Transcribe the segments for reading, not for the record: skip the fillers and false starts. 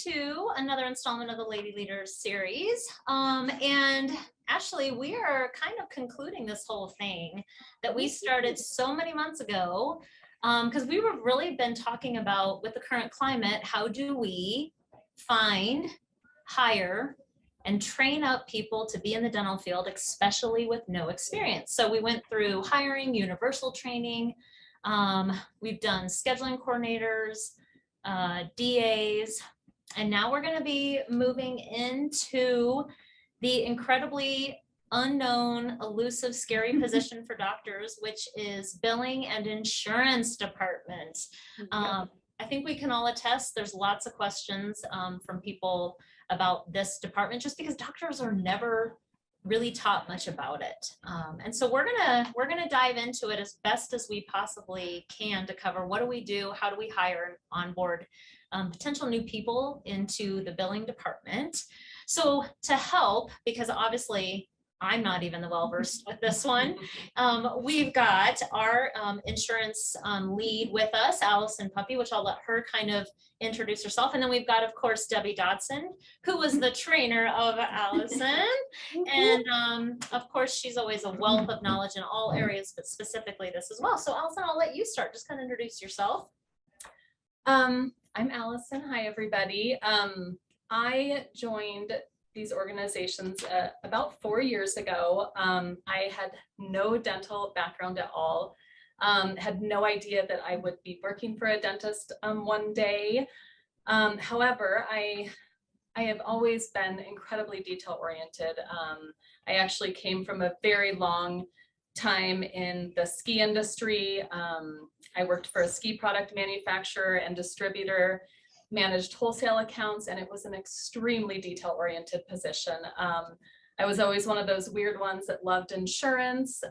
to another installment of the Lady Leaders series. And Ashley, we are kind of concluding this whole thing that we started so many months ago, because we were really been talking about, with the current climate, how do we find, hire, and train up people to be in the dental field, especially with no experience. So we went through hiring, universal training. We've done scheduling coordinators, DAs, and now we're going to be moving into the incredibly unknown, elusive, scary position for doctors, which is billing and insurance department. I think we can all attest there's lots of questions from people about this department, just because doctors are never really taught much about it. And so we're gonna dive into it as best as we possibly can to cover what do we do, how do we hire and onboard potential new people into the billing department. So to help, because obviously I'm not even the well-versed with this one, we've got our insurance lead with us, Allison Puppe, which I'll let her kind of introduce herself. And then we've got, of course, Debbie Dodson, who was the trainer of Allison. And of course, she's always a wealth of knowledge in all areas, but specifically this as well. So Allison, I'll let you start. Just kind of introduce yourself. I'm Allison. Hi, everybody. I joined these organizations about 4 years ago. I had no dental background at all. Had no idea that I would be working for a dentist one day. However, I have always been incredibly detail oriented. I actually came from a very long time in the ski industry. I worked for a ski product manufacturer and distributor, managed wholesale accounts, and it was an extremely detail-oriented position. I was always one of those weird ones that loved insurance,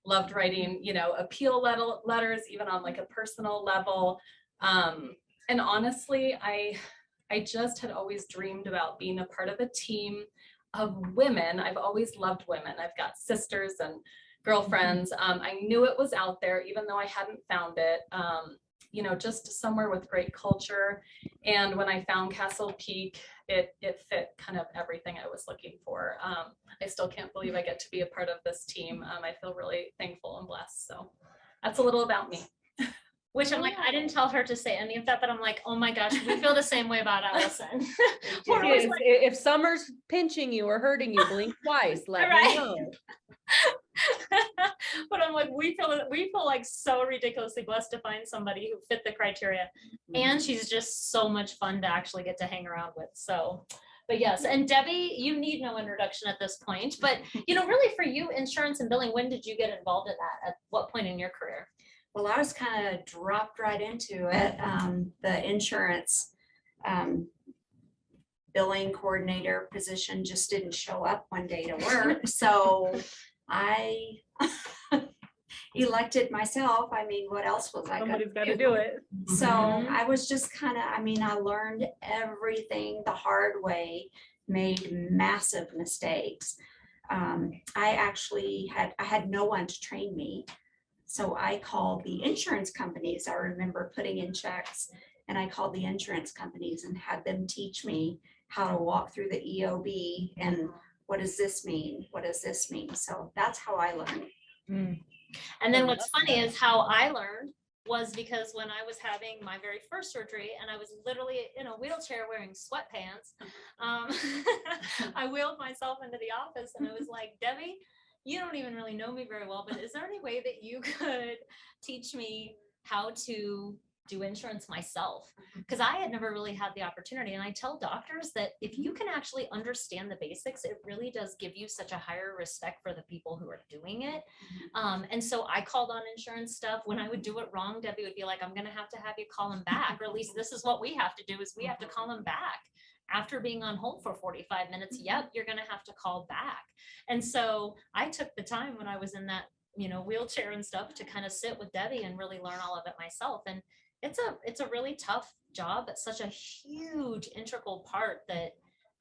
loved writing, appeal letters, even on like a personal level. And honestly, I just had always dreamed about being a part of a team of women. I've always loved women. I've got sisters and girlfriends. I knew it was out there, even though I hadn't found it. Just somewhere with great culture. And when I found Castle Peak, it fit kind of everything I was looking for. I still can't believe I get to be a part of this team. I feel really thankful and blessed. So that's a little about me. Which I'm like, I didn't tell her to say any of that, but I'm like, oh my gosh, we feel the same way about Allison. If summer's pinching you or hurting you, blink twice. Let me know. But I'm like, we feel like so ridiculously blessed to find somebody who fit the criteria, and she's just so much fun to actually get to hang around with. So, but yes, and Debbie, you need no introduction at this point, but really for you, insurance and billing, when did you get involved in that? At what point in your career? Well, I was kind of dropped right into it. The insurance billing coordinator position just didn't show up one day to work. So I elected myself. I mean, what else was I going to do? Somebody's got to do it. So I was just kind of, I learned everything the hard way, made massive mistakes. I had no one to train me. So I called the insurance companies. I remember putting in checks, and I called the insurance companies and had them teach me how to walk through the EOB and what does this mean? What does this mean? So that's how I learned. And then what's funny is how I learned was because when I was having my very first surgery and I was literally in a wheelchair wearing sweatpants, I wheeled myself into the office and I was like, Debbie, you don't even really know me very well, but is there any way that you could teach me how to do insurance myself? Because I had never really had the opportunity. And I tell doctors that if you can actually understand the basics, it really does give you such a higher respect for the people who are doing it. And so I called on insurance stuff. When I would do it wrong, Debbie would be like, I'm going to have you call them back, or at least this is what we have to do, is we have to call them back. After being on hold for 45 minutes, yep, you're going to have to call back. And so I took the time when I was in that, wheelchair and stuff to kind of sit with Debbie and really learn all of it myself. And it's a really tough job. It's such a huge integral part that,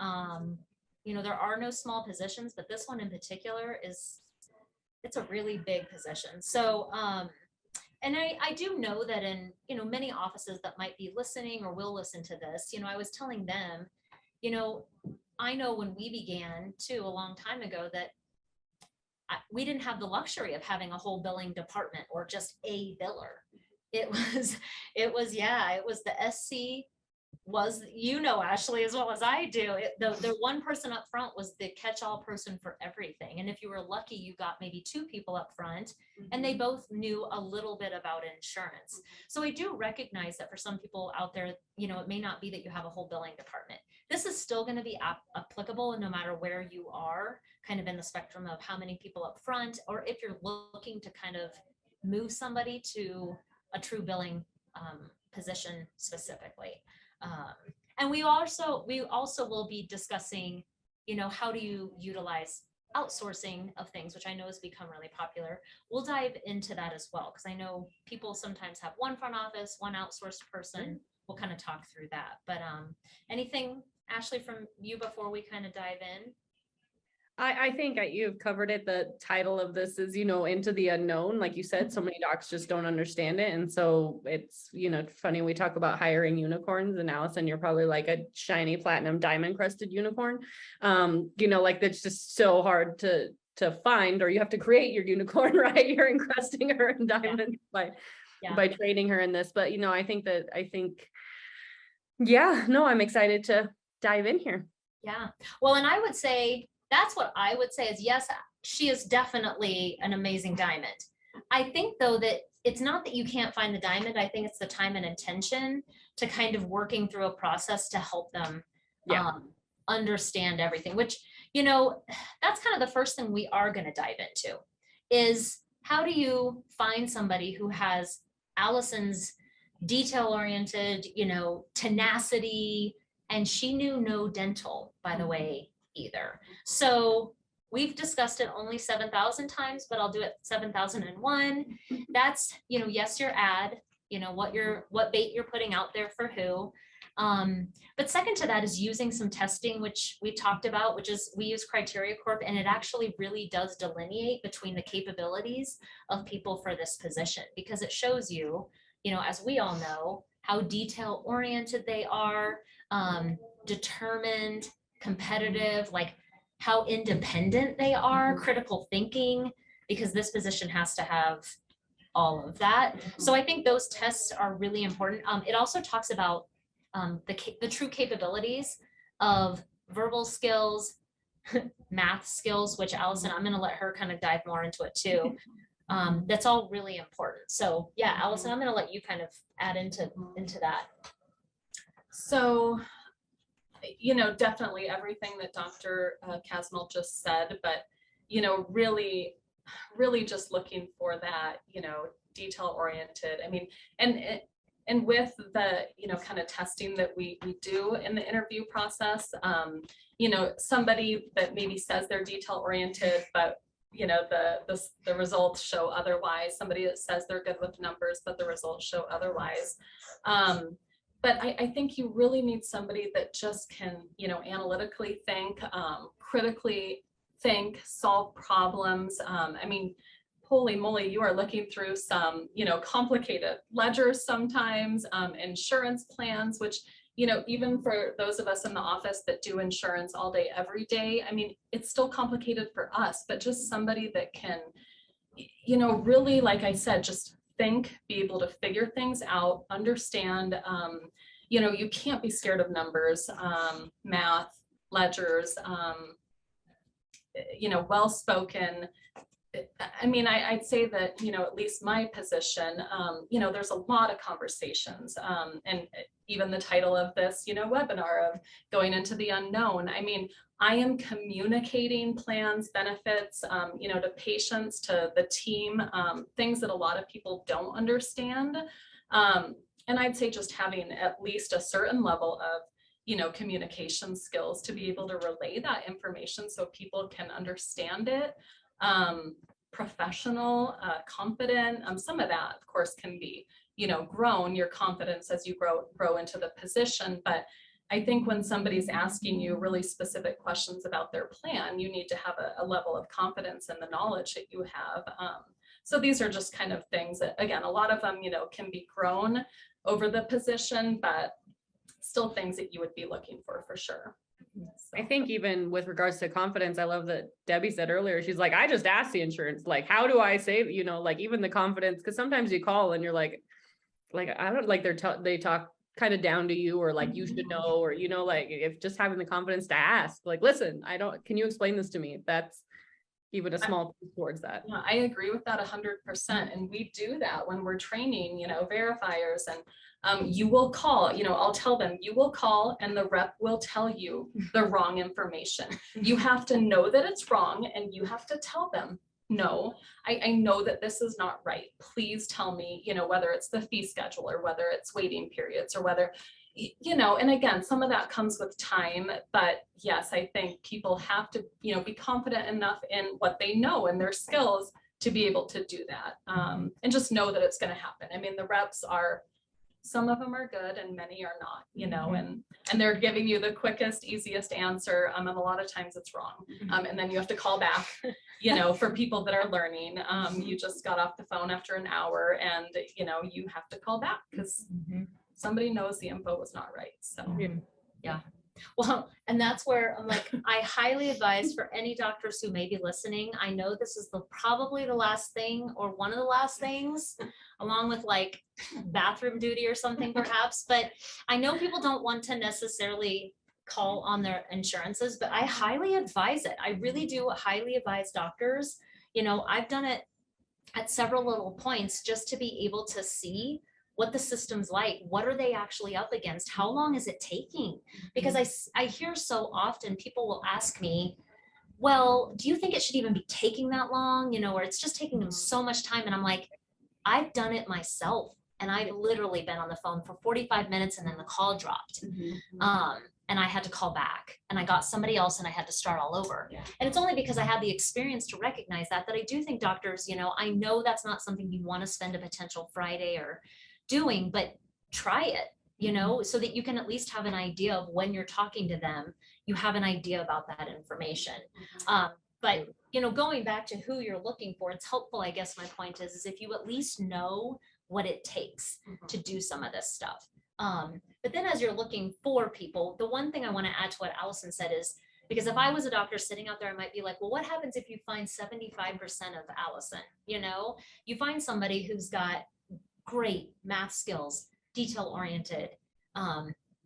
there are no small positions, but this one in particular it's a really big position. So, And I do know that in, many offices that might be listening or will listen to this, I was telling them, I know when we began too, a long time ago, that we didn't have the luxury of having a whole billing department or just a biller. It was, it was the SC was, Ashley, as well as I do, the one person up front was the catch-all person for everything. And if you were lucky, you got maybe two people up front and they both knew a little bit about insurance. So I do recognize that for some people out there, it may not be that you have a whole billing department. This is still going to be applicable no matter where you are, kind of in the spectrum of how many people up front, or if you're looking to kind of move somebody to a true billing position specifically. And we also will be discussing, how do you utilize outsourcing of things, which I know has become really popular. We'll dive into that as well, because I know people sometimes have one front office, one outsourced person. We'll kind of talk through that. But anything, Ashley, from you before we kind of dive in? I think you've covered it. The title of this is, into the unknown. Like you said, so many docs just don't understand it. And so it's, funny, we talk about hiring unicorns, and Allison, you're probably like a shiny platinum diamond crusted unicorn. Like that's just so hard to find, or you have to create your unicorn, right? You're encrusting her in diamonds by training her in this. But, I think, I'm excited to dive in here. Yeah. Well, and I would say, that's what I would say is, yes, she is definitely an amazing diamond. I think, though, that it's not that you can't find the diamond. I think it's the time and intention to kind of working through a process to help them understand everything, which, that's kind of the first thing we are going to dive into is, how do you find somebody who has Allison's detail-oriented, tenacity, and she knew no dental, by the way, either. So we've discussed it only 7,000 times, but I'll do it 7,001. That's, yes, your ad, what bait you're putting out there for who. But second to that is using some testing, which we talked about, which is we use Criteria Corp, and it actually really does delineate between the capabilities of people for this position, because it shows you, as we all know, how detail oriented they are, determined, competitive, like how independent they are, critical thinking, because this position has to have all of that. So I think those tests are really important. It also talks about the true capabilities of verbal skills, math skills, which Allison, I'm going to let her kind of dive more into it too. That's all really important. So yeah, Allison, I'm going to let you kind of add into that. So, definitely everything that Dr. Kassmel just said, but, really just looking for that, detail oriented. I mean, and with the, kind of testing that we do in the interview process, somebody that maybe says they're detail oriented, but the results show otherwise. Somebody that says they're good with numbers, but the results show otherwise. But I think you really need somebody that just can, analytically think, critically think, solve problems. I mean, holy moly, you are looking through some, complicated ledgers sometimes, insurance plans, which, even for those of us in the office that do insurance all day, every day, I mean, it's still complicated for us, but just somebody that can, really, like I said, just think, be able to figure things out, understand, you can't be scared of numbers, math, ledgers, well-spoken. I mean, I'd say that, at least my position, there's a lot of conversations, and even the title of this, webinar of going into the unknown. I mean, I am communicating plans, benefits, to patients, to the team, things that a lot of people don't understand. And I'd say just having at least a certain level of, communication skills to be able to relay that information so people can understand it. Professional, confident, some of that of course can be, grown, your confidence as you grow into the position. But I think when somebody's asking you really specific questions about their plan, you need to have a level of confidence in the knowledge that you have. So these are just kind of things that, again, a lot of them, you know, can be grown over the position, but still things that you would be looking for sure. I think even with regards to confidence, I love that Debbie said earlier, she's like, I just asked the insurance, like, how do I say, you know, like even the confidence, because sometimes you call and you're like, I don't like they talk kind of down to you, or like, you should know, or, you know, like if just having the confidence to ask, like, listen, can you explain this to me? That's even a small piece towards that. Yeah, I agree with that 100%. And we do that when we're training, you know, verifiers, and you will call, you know, I'll tell them, you will call and the rep will tell you the wrong information. You have to know that it's wrong, and you have to tell them, no, I know that this is not right. Please tell me, you know, whether it's the fee schedule or whether it's waiting periods or whether, you know, and again, some of that comes with time, but yes, I think people have to, you know, be confident enough in what they know and their skills to be able to do that, and just know that it's going to happen. I mean, the reps are, some of them are good and many are not, you know, and they're giving you the quickest, easiest answer, and a lot of times it's wrong, and then you have to call back, you know, for people that are learning, you just got off the phone after an hour, and you know, you have to call back because somebody knows the info was not right. So Yeah. Well, and that's where I'm like, I highly advise for any doctors who may be listening. I know this is probably the last thing, or one of the last things, along with like bathroom duty or something perhaps, but I know people don't want to necessarily call on their insurances, but I highly advise it. I really do highly advise doctors. You know, I've done it at several little points just to be able to see what the system's like, what are they actually up against, how long is it taking? Because I hear so often people will ask me, well, do you think it should even be taking that long? You know, or it's just taking them so much time. And I'm like, I've done it myself. And I've literally been on the phone for 45 minutes and then the call dropped. And I had to call back and I got somebody else and I had to start all over. Yeah. And it's only because I had the experience to recognize that I do think doctors, you know, I know that's not something you want to spend a potential Friday or doing, but try it, you know, so that you can at least have an idea of when you're talking to them, you have an idea about that information. But, you know, going back to who you're looking for, it's helpful, I guess my point is if you at least know what it takes to do some of this stuff. But then as you're looking for people, the one thing I want to add to what Allison said is, because if I was a doctor sitting out there, I might be like, well, what happens if you find 75% of Allison? You know, you find somebody who's got great math skills, detail oriented,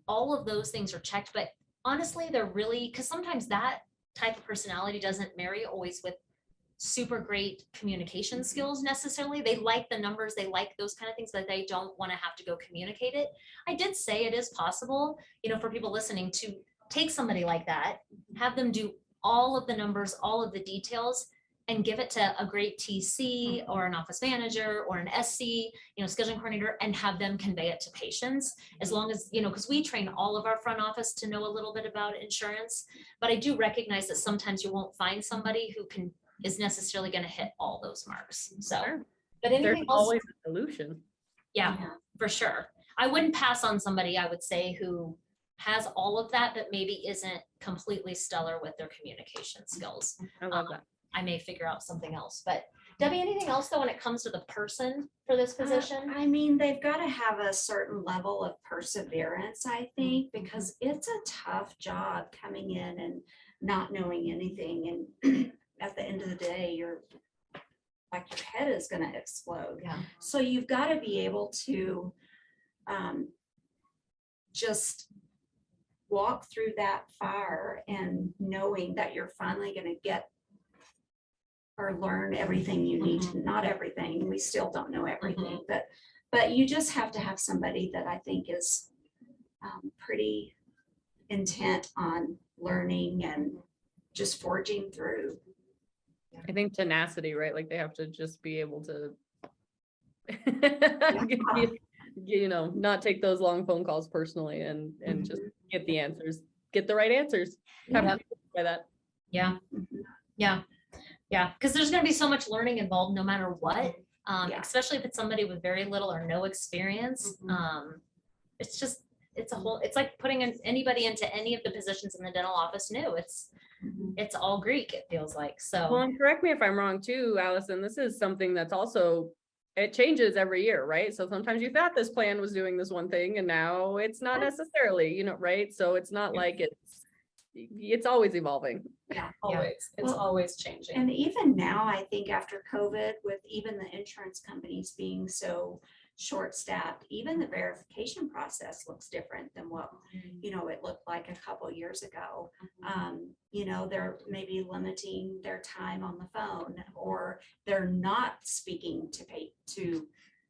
all of those things are checked, but honestly, they're really, because sometimes that type of personality doesn't marry always with super great communication skills necessarily. They like the numbers, they like those kind of things, but they don't want to have to go communicate it. I did say it is possible, you know, for people listening to take somebody like that, have them do all of the numbers, all of the details, and give it to a great TC or an office manager or an SC, you know, scheduling coordinator, and have them convey it to patients, as long as, you know, because we train all of our front office to know a little bit about insurance. But I do recognize that sometimes you won't find somebody who is necessarily going to hit all those marks. So, but anything There's else? always a solution. Yeah, for sure. I wouldn't pass on somebody, I would say, who has all of that, but maybe isn't completely stellar with their communication skills. I love that. I may figure out something else. But Debbie, anything else though when it comes to the person for this position? I mean, they've got to have a certain level of perseverance, I think, because it's a tough job coming in and not knowing anything. And at the end of the day, you're like, your head is going to explode. Yeah. So you've got to be able to just walk through that fire and knowing that you're finally going to get or learn everything you need to, not everything, we still don't know everything, but you just have to have somebody that I think is pretty intent on learning and just forging through. I think tenacity, right? Like they have to just be able to, you know, not take those long phone calls personally and just get the answers, get the right answers. Have to by that. Yeah. Yeah. Yeah. Because there's going to be so much learning involved no matter what, especially if it's somebody with very little or no experience. It's just, it's a whole, it's like putting anybody into any of the positions in the dental office new. It's all Greek, it feels like, Well, so. and correct me if I'm wrong too, Allison, this is something that's also, it changes every year, right? So sometimes you thought this plan was doing this one thing and now it's not necessarily, you know, right? So it's not like it's always evolving. Yeah. Always, it's Well, always changing. And even now, I think after COVID, with even the insurance companies being so short-staffed, even the verification process looks different than what, you know, it looked like a couple years ago. You know, they're maybe limiting their time on the phone, or they're not speaking to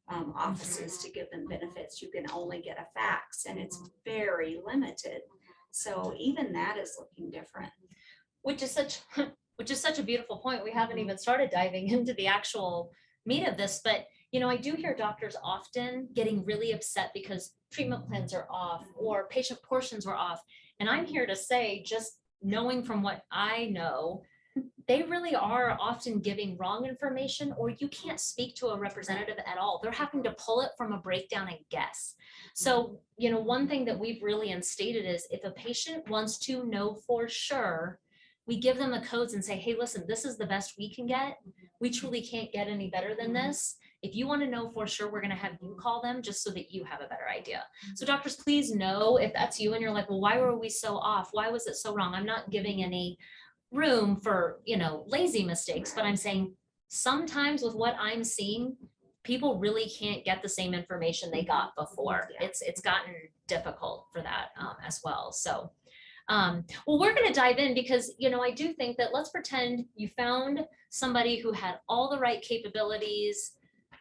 offices to give them benefits. You can only get a fax, and it's very limited. So even that is looking different. Which is such a beautiful point. We haven't even started diving into the actual meat of this, but you know, I do hear doctors often getting really upset because treatment plans are off or patient portions were off. And I'm here to say, just knowing from what I know, they really are often giving wrong information, or you can't speak to a representative at all. They're having to pull it from a breakdown and guess. So, you know, one thing that we've really instated is if a patient wants to know for sure, we give them the codes and say, hey, listen, this is the best we can get. We truly can't get any better than this. If you want to know for sure, we're going to have you call them just so that you have a better idea. So doctors, please know if that's you and you're like, well, why were we so off? Why was it so wrong? I'm not giving any room for, you know, lazy mistakes, but I'm saying sometimes with what I'm seeing, people really can't get the same information they got before. It's gotten difficult for that as well. So well, we're going to dive in because, you know, I do think that let's pretend you found somebody who had all the right capabilities,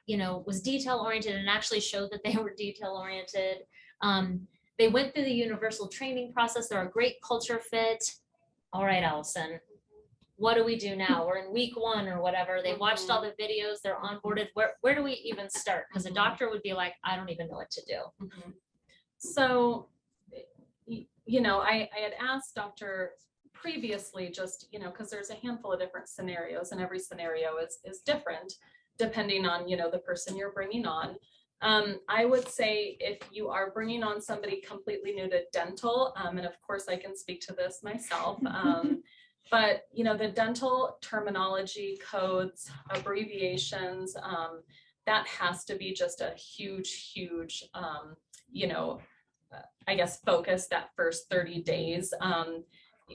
you know, was detail oriented and actually showed that they were detail oriented. They went through the universal training process. They're a great culture fit. All right, Allison, what do we do now? We're in week 1 or whatever. They watched all the videos. They're onboarded. Where do we even start? Because a doctor would be like, I don't even know what to do. So, you know, I had asked Dr. previously, just, you know, because there's a handful of different scenarios and every scenario is different depending on, you know, the person you're bringing on. I would say if you are bringing on somebody completely new to dental, and of course I can speak to this myself, but, you know, the dental terminology, codes, abbreviations, that has to be just a huge, you know, I guess, focus that first 30 days,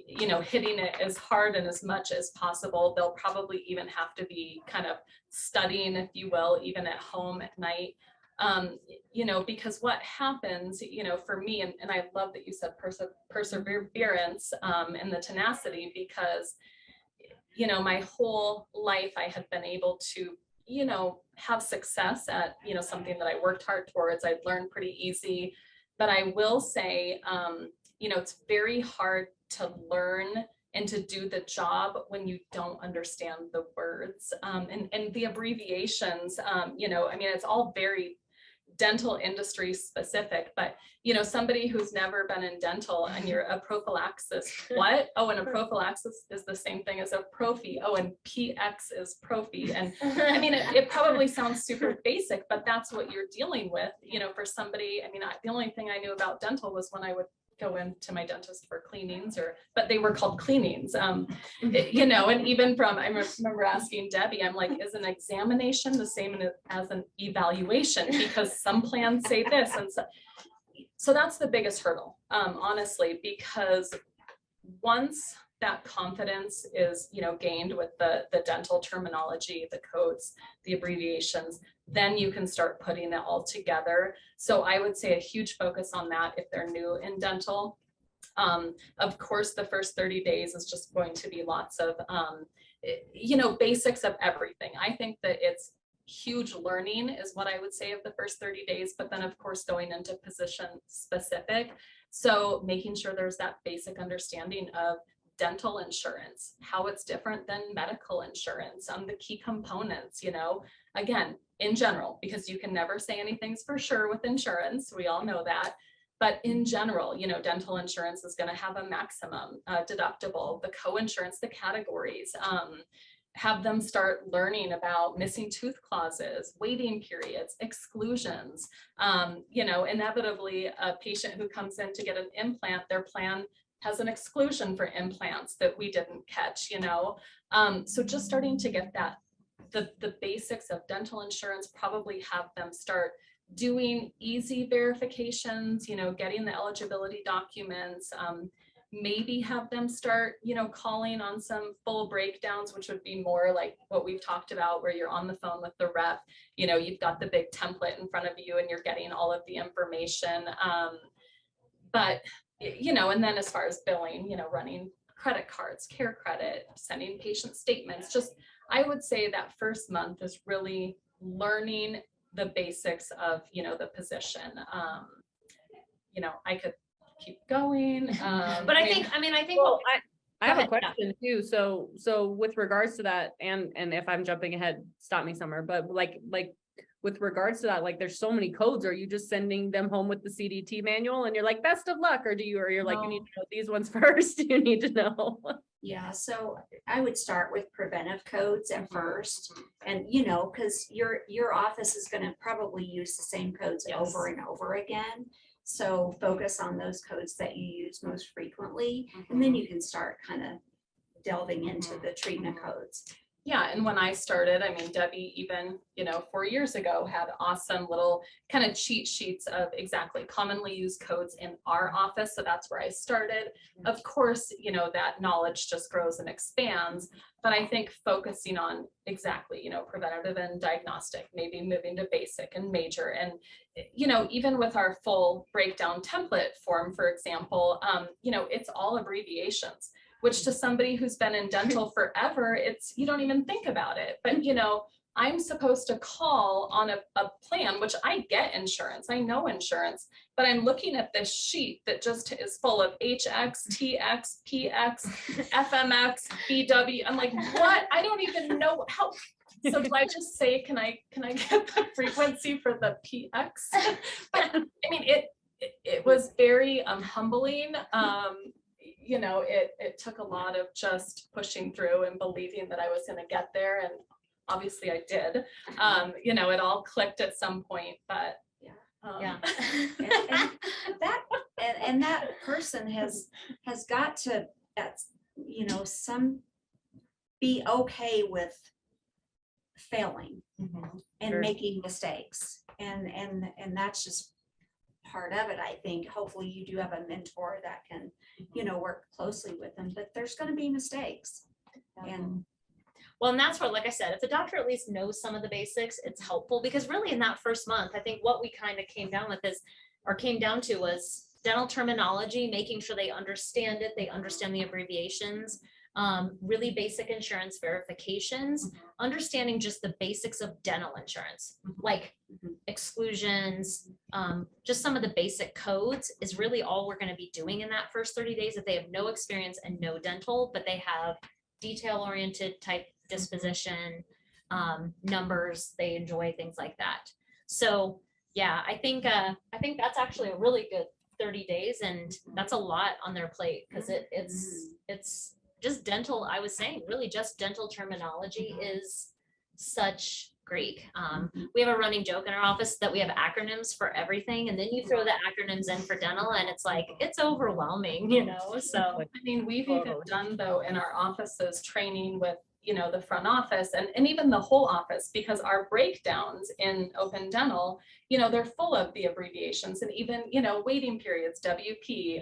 you know, hitting it as hard and as much as possible. They'll probably even have to be kind of studying, if you will, even at home at night, you know, because what happens, you know, for me, and I love that you said perseverance and the tenacity, because, you know, my whole life I had been able to, you know, have success at, you know, something that I worked hard towards. I'd learned pretty easy. But I will say, you know, it's very hard to learn and to do the job when you don't understand the words and the abbreviations. You know, I mean, it's all very dental industry specific, but, you know, somebody who's never been in dental and you're a prophylaxis, what? Oh, and a prophylaxis is the same thing as a prophy. Oh, and PX is prophy. And I mean, it probably sounds super basic, but that's what you're dealing with, you know, for somebody. I mean, the only thing I knew about dental was when I would go into my dentist for cleanings, but they were called cleanings, you know, and even I remember asking Debbie, I'm like, is an examination the same as an evaluation? Because some plans say this. And so that's the biggest hurdle, honestly, because once that confidence is, you know, gained with the dental terminology, the codes, the abbreviations, then you can start putting it all together. So I would say a huge focus on that if they're new in dental. Of course, the first 30 days is just going to be lots of, you know, basics of everything. I think that it's huge learning is what I would say of the first 30 days, but then of course going into position specific. So making sure there's that basic understanding of dental insurance, how it's different than medical insurance, the key components, you know, again, in general, because you can never say anything's for sure with insurance. We all know that. But in general, you know, dental insurance is going to have a maximum deductible, the co-insurance, the categories, have them start learning about missing tooth clauses, waiting periods, exclusions. You know, inevitably a patient who comes in to get an implant, their plan has an exclusion for implants that we didn't catch, you know? So just starting to get that, the basics of dental insurance, probably have them start doing easy verifications, you know, getting the eligibility documents, maybe have them start, you know, calling on some full breakdowns, which would be more like what we've talked about, where you're on the phone with the rep, you know, you've got the big template in front of you and you're getting all of the information. But, you know, and then as far as billing, you know, running credit cards, care credit, sending patient statements, just, I would say that first month is really learning the basics of, you know, the position. You know, I could keep going. But I think, Well, I have a Go ahead, question too. So with regards to that, and if I'm jumping ahead, stop me somewhere, but like with regards to that, like there's so many codes. Are you just sending them home with the CDT manual and you're like, best of luck? Or you're like, you need to know these ones first, you need to know. Yeah, so I would start with preventive codes at first. And, you know, because your office is going to probably use the same codes over and over again. So focus on those codes that you use most frequently, and then you can start kind of delving into the treatment codes. Yeah, and when I started, I mean, Debbie, even, you know, 4 years ago, had awesome little kind of cheat sheets of exactly commonly used codes in our office. So that's where I started. Of course, you know, that knowledge just grows and expands. But I think focusing on exactly, you know, preventative and diagnostic, maybe moving to basic and major. And, you know, even with our full breakdown template form, for example, you know, it's all abbreviations, which to somebody who's been in dental forever, it's, you don't even think about it. But, you know, I'm supposed to call on a plan, which I get insurance, I know insurance, but I'm looking at this sheet that just is full of HX, TX, PX, FMX, BW. I'm like, what? I don't even know how. So do I just say, can I get the frequency for the PX? But I mean, it was very humbling. You know, it took a lot of just pushing through and believing that I was going to get there. And obviously I did. You know, it all clicked at some point, but Yeah. And that person has got to, you know, be okay with failing and Sure. making mistakes. And that's just part of it. I think hopefully you do have a mentor that can, you know, work closely with them, but there's going to be mistakes. And well, and that's where, like I said, if the doctor at least knows some of the basics, it's helpful, because really in that first month, I think what we kind of came down to was dental terminology, making sure they understand it, they understand the abbreviations, really basic insurance verifications, understanding just the basics of dental insurance, like exclusions, just some of the basic codes is really all we're going to be doing in that first 30 days. If they have no experience and no dental, but they have detail-oriented type disposition, numbers, they enjoy things like that. So yeah, I think that's actually a really good 30 days, and that's a lot on their plate, because it's just dental. I was saying really just dental terminology is such Greek. We have a running joke in our office that we have acronyms for everything, and then you throw the acronyms in for dental and it's like, it's overwhelming, you know? So I mean, we've even done though in our offices training with, you know, the front office and even the whole office, because our breakdowns in open dental, you know, they're full of the abbreviations, and even, you know, waiting periods, WP,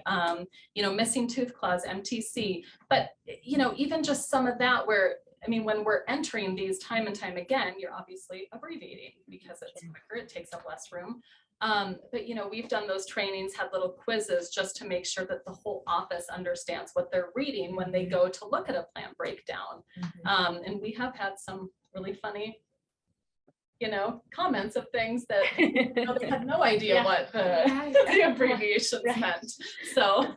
you know, missing tooth clause, MTC. But, you know, even just some of that where, I mean, when we're entering these time and time again, you're obviously abbreviating because it's quicker, it takes up less room. But, you know, we've done those trainings, had little quizzes just to make sure that the whole office understands what they're reading when they go to look at a plan breakdown. And we have had some really funny, you know, comments of things that, you know, they had no idea what the abbreviations meant. So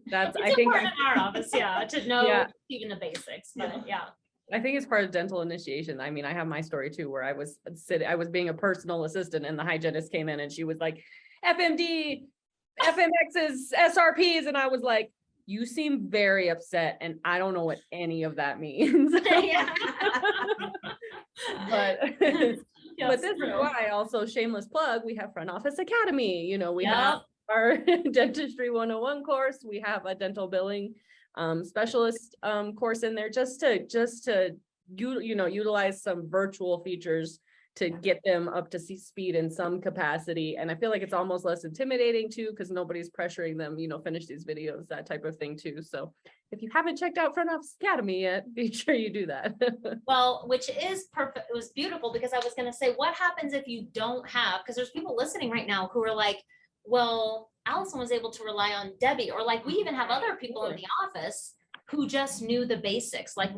That's, it's I think important in our office, to know even the basics, but I think it's part of dental initiation. I mean, I have my story too, where I was being a personal assistant and the hygienist came in and she was like, FMD, FMX's, SRPs. And I was like, you seem very upset and I don't know what any of that means. But but this is why, also shameless plug, we have Front Office Academy, you know, we have our dentistry 101 course. We have a dental billing specialist course in there just to utilize some virtual features to get them up to speed in some capacity. And I feel like it's almost less intimidating too, because nobody's pressuring them, finish these videos, that type of thing too. So if you haven't checked out Front Office Academy yet, be sure you do that. Well, which is perfect. It was beautiful because I was going to say, what happens if you don't have, because there's people listening right now who are like, well, Allison was able to rely on Debbie, or like we even have other people in the office who just knew the basics, like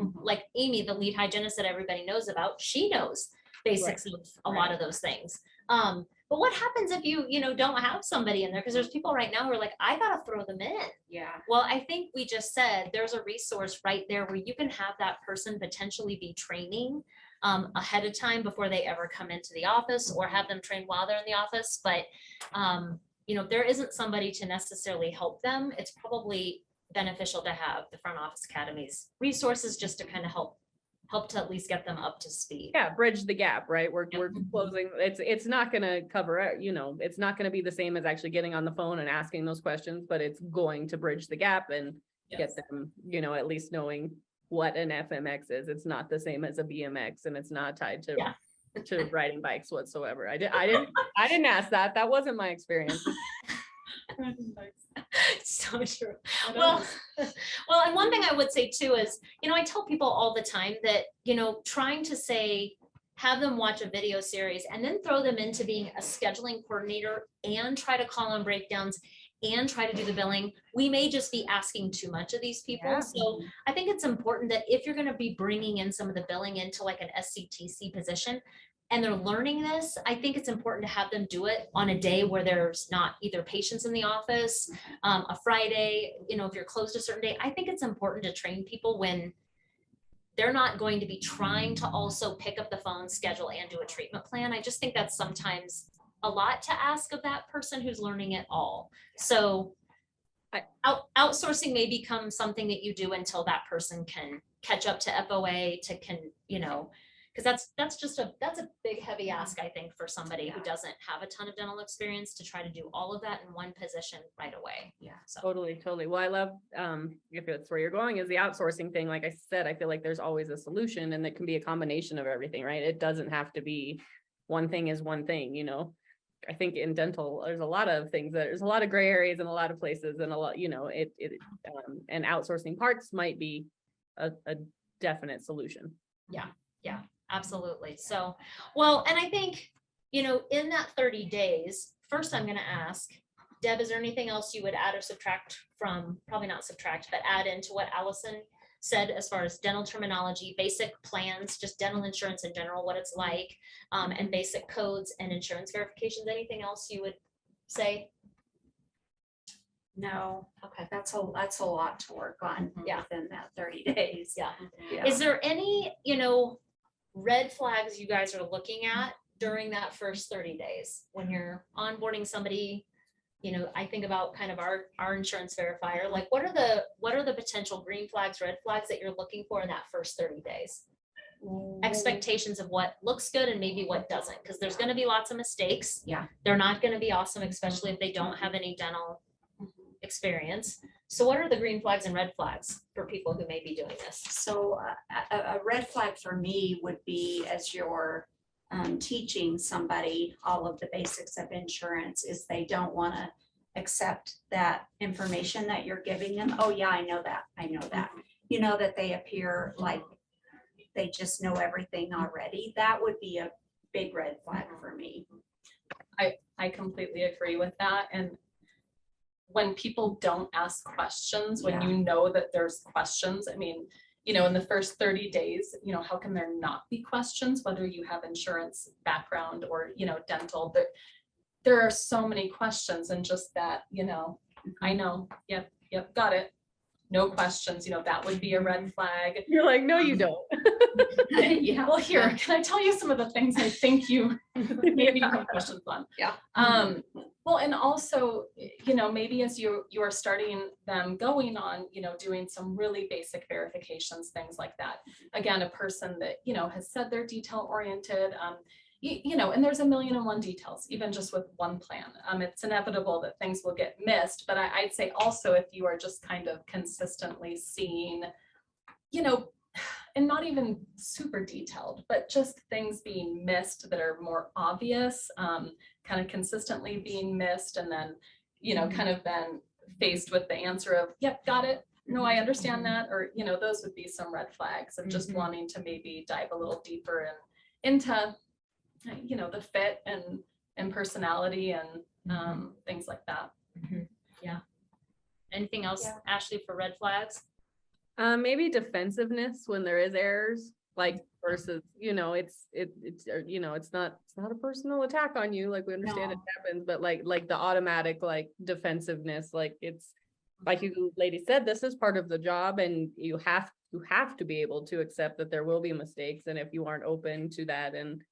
Amy, the lead hygienist that everybody knows about. She knows basics of a lot of those things. But what happens if you don't have somebody in there? Because there's people right now who are like, I gotta throw them in. Yeah. Well, I think we just said there's a resource right there where you can have that person potentially be training ahead of time before they ever come into the office, or have them trained while they're in the office. But if there isn't somebody to necessarily help them, it's probably beneficial to have the Front Office Academy's resources just to kind of help to at least get them up to speed. Yeah, bridge the gap, right? We're closing. It's not going to cover it, it's not going to be the same as actually getting on the phone and asking those questions, but it's going to bridge the gap and get them, at least knowing what an FMX is. It's not the same as a BMX, and it's not tied to riding bikes whatsoever. I didn't ask that. That wasn't my experience. So true. Well, and one thing I would say too is, I tell people all the time that, trying to say, have them watch a video series and then throw them into being a scheduling coordinator and try to call on breakdowns and try to do the billing, we may just be asking too much of these people. Yeah. So I think it's important that if you're going to be bringing in some of the billing into like an SCTC position, and they're learning this, I think it's important to have them do it on a day where there's not either patients in the office, a Friday, if you're closed a certain day. I think it's important to train people when they're not going to be trying to also pick up the phone, schedule, and do a treatment plan. I just think that's sometimes a lot to ask of that person who's learning it all. So outsourcing may become something that you do until that person can catch up to FOA, because that's a big heavy ask, I think, for somebody who doesn't have a ton of dental experience to try to do all of that in one position right away. Yeah, so. Totally. Well, I love, if that's where you're going, is the outsourcing thing. Like I said, I feel like there's always a solution, and it can be a combination of everything, right? It doesn't have to be one thing is one thing, I think in dental, there's a lot of things there's a lot of gray areas in a lot of places, and a lot, and outsourcing parts might be a definite solution. Yeah, absolutely. So, well, and I think, in that 30 days, first I'm going to ask, Deb, is there anything else you would add or subtract from, probably not subtract, but add into what Allison said as far as dental terminology, basic plans, just dental insurance in general, what it's like, and basic codes and insurance verifications? Anything else you would say? No. Okay. That's a lot to work on within that 30 days. Yeah. Is there any, red flags you guys are looking at during that first 30 days when you're onboarding somebody? I think about kind of our insurance verifier, like what are the potential green flags, red flags that you're looking for in that first 30 days? Expectations of what looks good and maybe what doesn't, because there's going to be lots of mistakes. Yeah. They're not going to be awesome, especially if they don't have any dental experience. So what are the green flags and red flags for people who may be doing this? So a red flag for me would be, as you're teaching somebody all of the basics of insurance, is they don't want to accept that information that you're giving them. Oh yeah, I know that. That they appear like they just know everything already. That would be a big red flag for me. I completely agree with that. And when people don't ask questions, when you know that there's questions, I mean, in the first 30 days, how can there not be questions, whether you have insurance background or, dental? There are so many questions, and just that, I know, yep, got it. No questions, that would be a red flag. You're like, no, you don't. Yeah. Well, here, can I tell you some of the things I think you maybe have questions on? Yeah. Well, and also, maybe as you are starting them going on, doing some really basic verifications, things like that. Again, a person that, has said they're detail oriented, and there's a million and one details, even just with one plan. It's inevitable that things will get missed, but I'd say also if you are just kind of consistently seeing, and not even super detailed, but just things being missed that are more obvious, kind of consistently being missed, and then, kind of been faced with the answer of, yep, got it. No, I understand that. Or, those would be some red flags of just wanting to maybe dive a little deeper into, the fit and personality and things like that. Yeah. Anything else, Ashley, for red flags? Maybe defensiveness when there is errors, like versus, it's not a personal attack on you. Like we understand it happens, but like the automatic, like defensiveness, like it's like you lady said, this is part of the job, and you have to be able to accept that there will be mistakes. And if you aren't open to that, and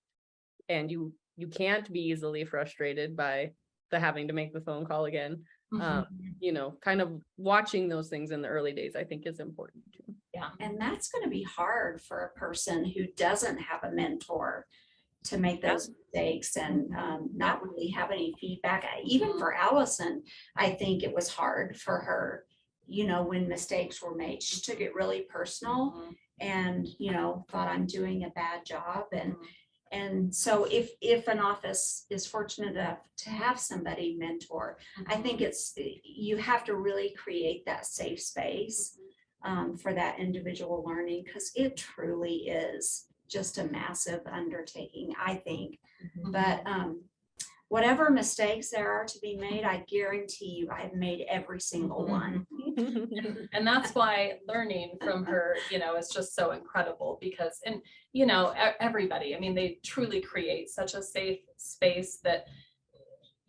you can't be easily frustrated by the having to make the phone call again. Kind of watching those things in the early days, I think is important too. Yeah. And that's going to be hard for a person who doesn't have a mentor to make those mistakes and not really have any feedback. Even for Allison, I think it was hard for her, when mistakes were made. She took it really personal and, thought I'm doing a bad job. And so if an office is fortunate enough to have somebody mentor, I think you have to really create that safe space for that individual learning, because it truly is just a massive undertaking, I think. But whatever mistakes there are to be made, I guarantee you I've made every single one. And that's why learning from her, is just so incredible, because, and, everybody, I mean, they truly create such a safe space that,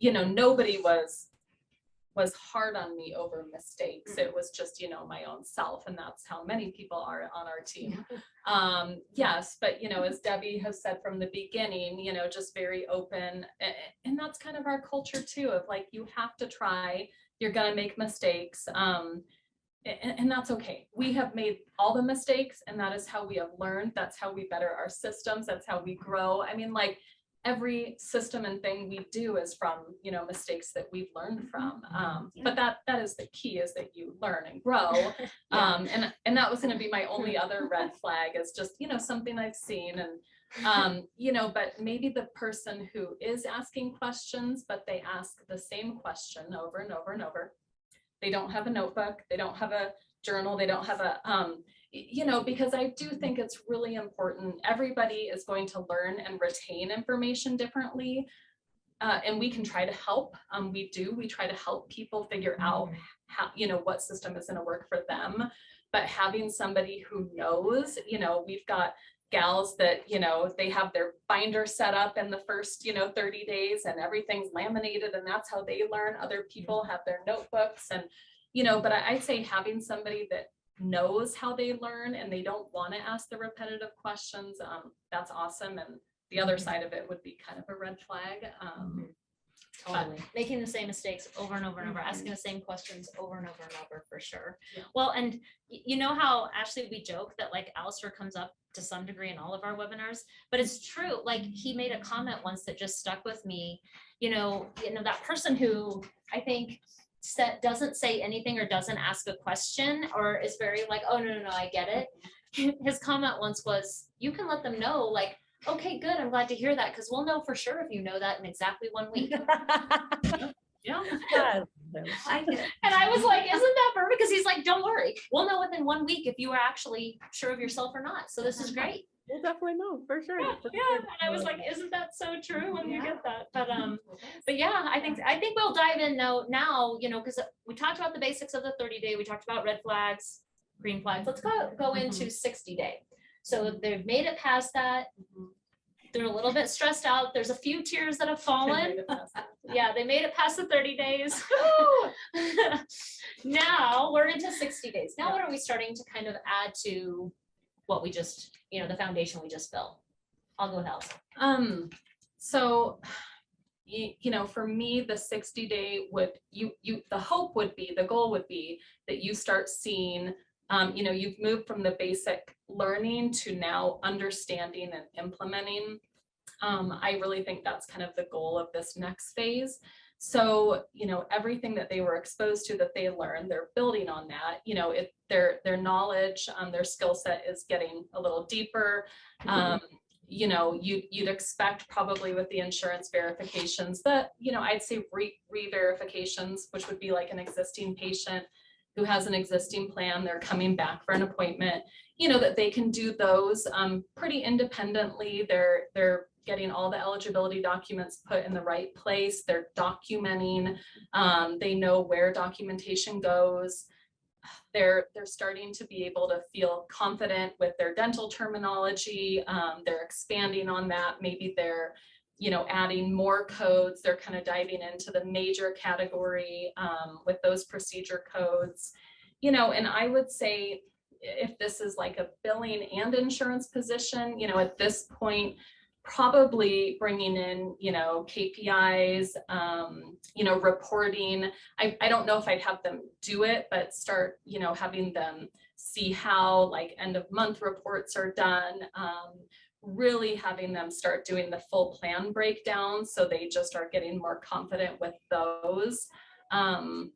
nobody was hard on me over mistakes. It was just, my own self. And that's how many people are on our team. Yes, but, as Debbie has said from the beginning, just very open. And that's kind of our culture too, of like, you have to try, you're going to make mistakes. And that's okay. We have made all the mistakes, and that is how we have learned. That's how we better our systems. That's how we grow. I mean, like, every system and thing we do is from, mistakes that we've learned from. But that is the key, is that you learn and grow. And that was going to be my only other red flag, is just, something I've seen. And, but maybe the person who is asking questions, but they ask the same question over and over and over. They don't have a notebook. They don't have a journal. They don't have a, because I do think it's really important. Everybody is going to learn and retain information differently. And we can try to help. We try to help people figure out how, what system is going to work for them. But having somebody who knows, we've got gals that, they have their binder set up in the first, 30 days and everything's laminated, and that's how they learn. Other people have their notebooks, and, but I'd say having somebody that knows how they learn and they don't want to ask the repetitive questions, that's awesome. And the other side of it would be kind of a red flag. Totally. Making the same mistakes over and over and over, asking the same questions over and over and over, for sure. Well, and you know how, Ashley, we joke that like Alistair comes up to some degree in all of our webinars, but it's true. Like, he made a comment once that just stuck with me. That person who I think doesn't say anything or doesn't ask a question or is very like, oh, no, I get it. His comment once was, you can let them know, like, okay, good, I'm glad to hear that, because we'll know for sure if you know that in exactly 1 week. Yeah. And I was like, isn't that perfect? Because he's like, don't worry, we'll know within 1 week if you are actually sure of yourself or not. So this is great. We'll definitely know for sure. Yeah. And I was like, isn't that so true when you get that? But yeah, I think we'll dive in now, because we talked about the basics of the 30-day. We talked about red flags, green flags. Let's go into 60-day. So they've made it past that. They're a little bit stressed out. There's a few tears that have fallen. Yeah, they made it past the 30 days. Now we're into 60 days. Now what are we starting to kind of add to what we just, the foundation we just built? I'll go with Allison. So, for me, the 60-day would, the hope would be, the goal would be that you start seeing, you've moved from the basic learning to now understanding and implementing. I really think that's kind of the goal of this next phase. So, everything that they were exposed to, that they learned, they're building on that, their knowledge, their skill set is getting a little deeper. You'd expect probably with the insurance verifications that, I'd say re-verifications, which would be like an existing patient who has an existing plan, they're coming back for an appointment, that they can do those pretty independently. They're getting all the eligibility documents put in the right place. They're documenting, they know where documentation goes. They're starting to be able to feel confident with their dental terminology. They're expanding on that. Maybe they're, adding more codes. They're kind of diving into the major category with those procedure codes, and I would say if this is like a billing and insurance position, at this point, probably bringing in, KPIs, reporting. I don't know if I'd have them do it, but start, having them see how like end of month reports are done, really having them start doing the full plan breakdown. So they just are getting more confident with those. And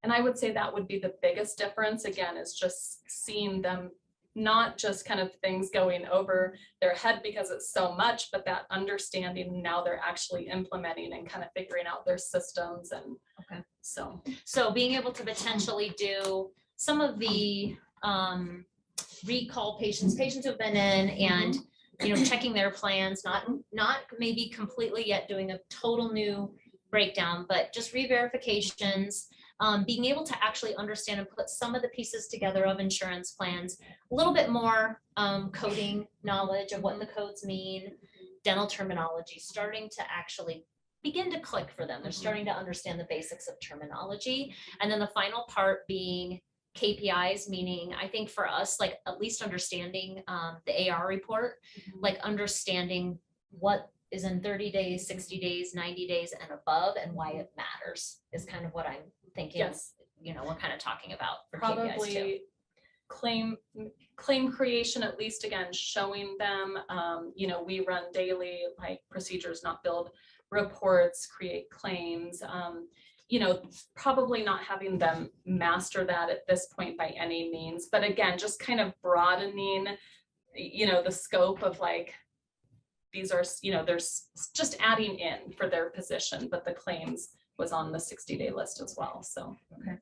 I would say that would be the biggest difference, again, is just seeing them, not just kind of things going over their head because it's so much, but that understanding now they're actually implementing and kind of figuring out their systems. And okay, so being able to potentially do some of the recall patients who have been in and checking their plans, not maybe completely yet doing a total new breakdown, but just re-verifications. Being able to actually understand and put some of the pieces together of insurance plans, a little bit more coding knowledge of what the codes mean, dental terminology, starting to actually begin to click for them. They're starting to understand the basics of terminology. And then the final part being KPIs, meaning I think for us, like at least understanding the AR report, like understanding what is in 30 days, 60 days, 90 days and above, and why it matters is kind of what I'm thinking. Yes. We're kind of talking about for probably KPIs too. claim creation, at least again, showing them, we run daily like procedures not billed reports, create claims, probably not having them master that at this point by any means, but again, just kind of broadening, the scope of like, these are, there's just adding in for their position, but the claims was on the 60-day list as well. So, okay.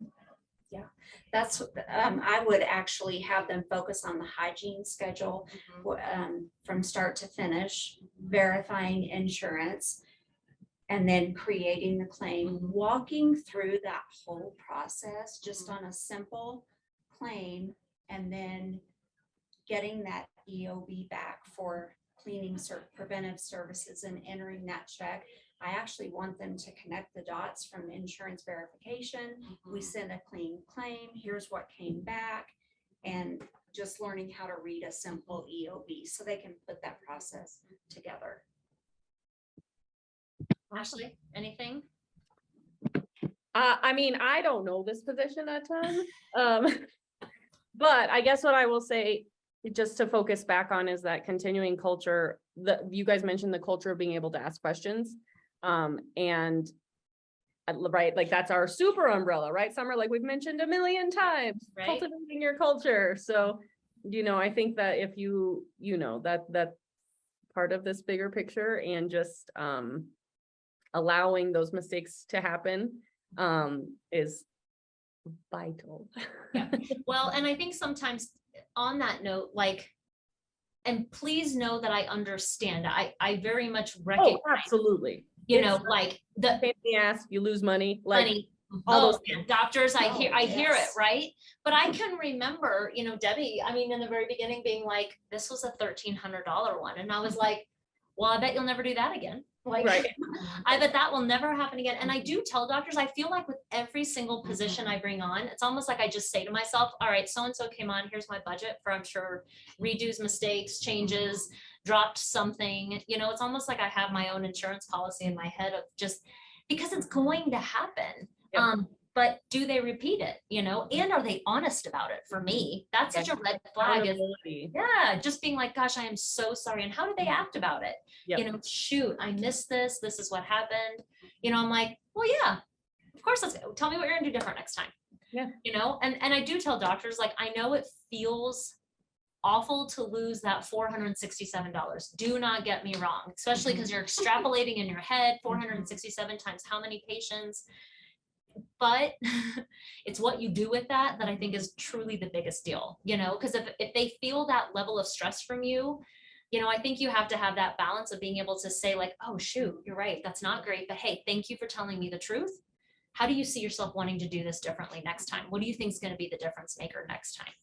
Yeah, that's, I would actually have them focus on the hygiene schedule from start to finish, verifying insurance, and then creating the claim, walking through that whole process just on a simple claim, and then getting that EOB back for cleaning preventive services and entering that check. I actually want them to connect the dots from insurance verification. We send a clean claim. Here's what came back, and just learning how to read a simple EOB so they can put that process together. Ashley, anything? I mean, I don't know this position a ton, but I guess what I will say, just to focus back on, is that continuing culture. You guys mentioned the culture of being able to ask questions, and right, like that's our super umbrella, right? Summer, like we've mentioned a million times, right? Cultivating your culture. So, I think that if that part of this bigger picture, and just allowing those mistakes to happen is vital. Yeah. Well, and I think sometimes on that note, like, and please know that I understand. I very much recognize. Oh, absolutely. Like the pain in the ass, you lose money, like money. all those things. Doctors, I hear it, Yes. right? But I can remember, Debbie, I mean, in the very beginning being like, this was a $1,300 one. And I was like, well, I bet you'll never do that again. Like, right. I bet that will never happen again. And I do tell doctors, I feel like with every single position I bring on, it's almost like I just say to myself, all right, so-and-so came on, here's my budget for, I'm sure, redos, mistakes, changes, dropped something. It's almost like I have my own insurance policy in my head of just, because it's going to happen. Yep. but do they repeat it, and are they honest about it? For me, that's such a red flag. Yeah, just being like, gosh, I am so sorry. And how do they act about it? Yep. Shoot, I missed this. This is what happened. I'm like, well, yeah, of course, let's go. Tell me what you're gonna do different next time. Yeah. And I do tell doctors, like, I know it feels awful to lose that $467. Do not get me wrong, especially because you're extrapolating in your head 467 times how many patients. But it's what you do with that I think is truly the biggest deal, because if they feel that level of stress from you, I think you have to have that balance of being able to say like, oh, shoot, you're right. That's not great. But hey, thank you for telling me the truth. How do you see yourself wanting to do this differently next time? What do you think is going to be the difference maker next time?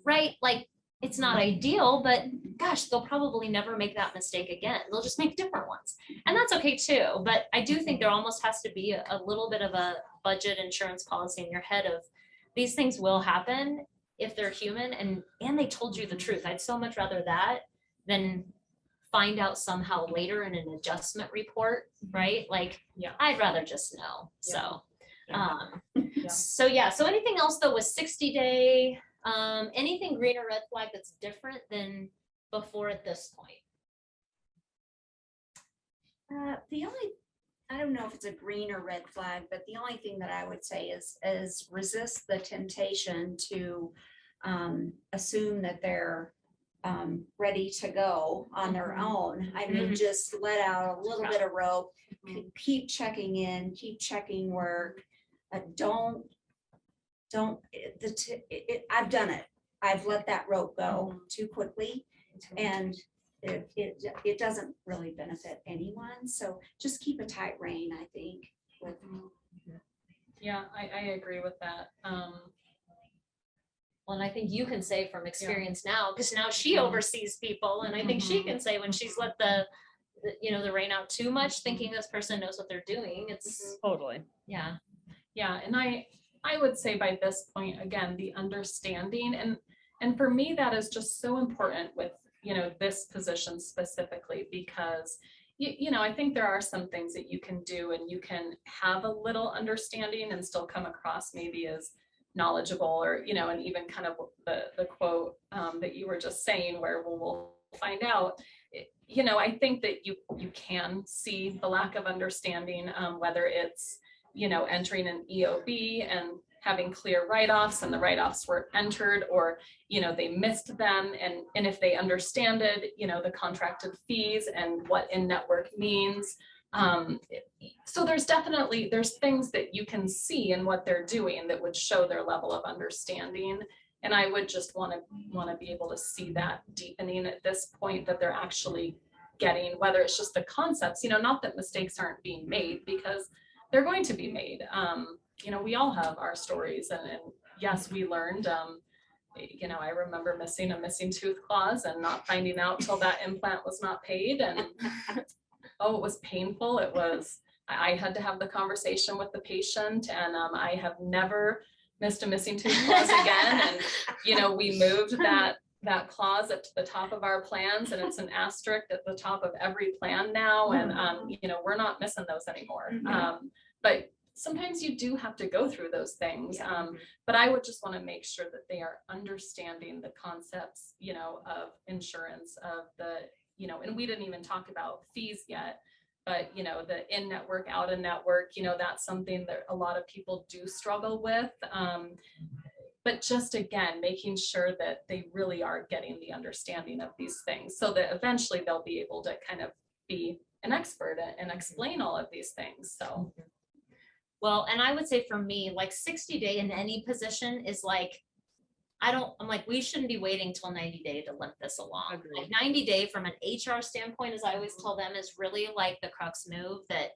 Right? Like, it's not ideal, but gosh, they'll probably never make that mistake again. They'll just make different ones. And that's okay too. But I do think there almost has to be a little bit of a budget insurance policy in your head of these things will happen if they're human and they told you the truth. I'd so much rather that than find out somehow later in an adjustment report, right? Like, Yeah. I'd rather just know. Yeah. So, so anything else though with 60-day, anything green or red flag that's different than before at this point? The only, I don't know if it's a green or red flag, but the only thing that I would say is resist the temptation to assume that they're ready to go on their own. I mean, just let out a little bit of rope, keep checking in, keep checking work. I've done it. I've let that rope go too quickly, and it doesn't really benefit anyone. So just keep a tight rein, I think. Yeah, I agree with that. Well, and I think you can say from experience now, because now she oversees people, and I think she can say when she's let the rein out too much, thinking this person knows what they're doing. It's Totally. yeah. And I would say by this point, again, the understanding and for me, that is just so important with, this position specifically, because I think there are some things that you can do and you can have a little understanding and still come across maybe as knowledgeable or, and even kind of the quote that you were just saying where we'll find out, I think that you can see the lack of understanding, whether it's, entering an EOB and having clear write-offs and the write-offs were entered or, they missed them. And if they understand it, the contracted fees and what in-network means. So there's things that you can see in what they're doing that would show their level of understanding. And I would just want to be able to see that deepening at this point that they're actually getting, whether it's just the concepts, not that mistakes aren't being made, because they're going to be made. We all have our stories and yes, we learned, I remember missing a missing tooth clause and not finding out till that implant was not paid. And it was painful. I had to have the conversation with the patient and I have never missed a missing tooth clause again. And, we moved that clause up to the top of our plans and it's an asterisk at the top of every plan now. And, we're not missing those anymore. But sometimes you do have to go through those things. But I would just want to make sure that they are understanding the concepts, of insurance, of the, and we didn't even talk about fees yet, but, the in-network, out-of-network, that's something that a lot of people do struggle with. But just again, making sure that they really are getting the understanding of these things so that eventually they'll be able to kind of be an expert and explain all of these things. So. Well, and I would say for me, like 60-day in any position is like, I'm like, we shouldn't be waiting till 90-day to limp this along. Agreed. Like 90-day from an HR standpoint, as I always tell them, is really like the crux move that